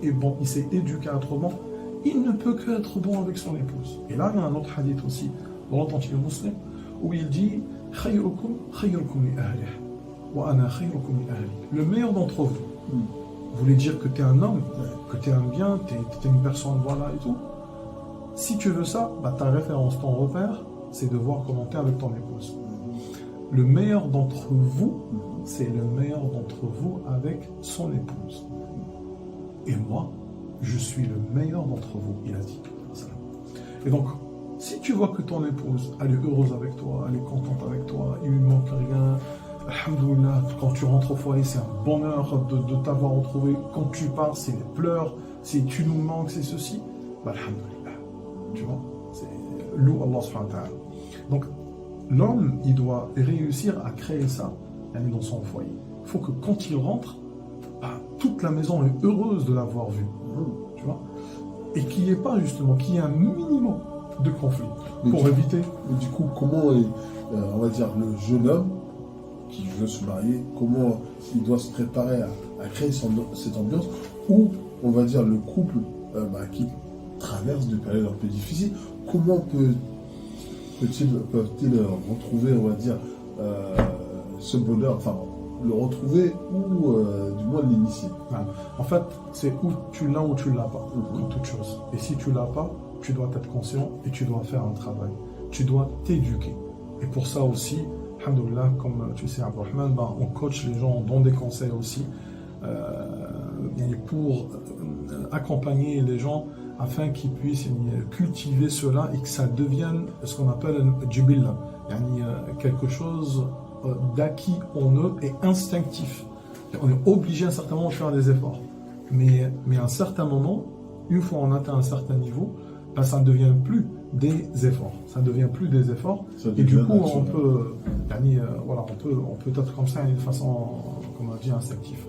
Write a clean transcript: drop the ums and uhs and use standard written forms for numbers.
est bon, il s'est éduqué à être bon, il ne peut qu'être bon avec son épouse. Et là, il y a un autre hadith aussi, dans l'Authentique Muslim, où il dit khayrukum khayrukum li ahlih wa ana khayrukum li ahli. Le meilleur d'entre vous. Voulait dire que tu es un homme, que tu es un bien, tu es une personne, voilà et tout. Si tu veux ça, bah, ta référence, ton repère, c'est de voir comment tu es avec ton épouse. Le meilleur d'entre vous, c'est le meilleur d'entre vous avec son épouse. Et moi, je suis le meilleur d'entre vous, il a dit. Et donc, si tu vois que ton épouse, elle est heureuse avec toi, elle est contente avec toi, il lui manque rien, alhamdoulilah, quand tu rentres au foyer, c'est un bonheur de t'avoir retrouvé. Quand tu pars, c'est les pleurs, c'est tu nous manques, c'est ceci. Bah, alhamdoulilah. Tu vois, c'est loue Allah subhanahu wa ta'ala. Donc, l'homme, il doit réussir à créer ça dans son foyer. Il faut que quand il rentre, bah, toute la maison est heureuse de l'avoir vu. Tu vois, et qu'il n'y ait pas justement, qu'il y ait un minimum de conflit pour éviter. Mais du coup, comment on va dire le jeune homme qui veut se marier, comment il doit se préparer à créer cette ambiance où, on va dire, le couple qui traverse des périodes un peu difficiles, comment peuvent-ils retrouver, on va dire, ce bonheur, enfin, le retrouver ou du moins l'initier. En fait, c'est où tu l'as ou tu l'as pas, comme toute chose. Et si tu l'as pas, tu dois être conscient et tu dois faire un travail. Tu dois t'éduquer. Et pour ça aussi, alhamdoulilah, comme tu sais, Abdelrahman, on coach les gens, on donne des conseils aussi pour accompagner les gens afin qu'ils puissent cultiver cela et que ça devienne ce qu'on appelle un jibilla, quelque chose d'acquis en eux et instinctif. On est obligé à un certain moment de faire des efforts. Mais à un certain moment, une fois on atteint un certain niveau, ça ne devient plus des efforts. Ça ne devient plus des efforts. Et du coup, on peut être comme ça d'une façon, comme on dit, instinctive.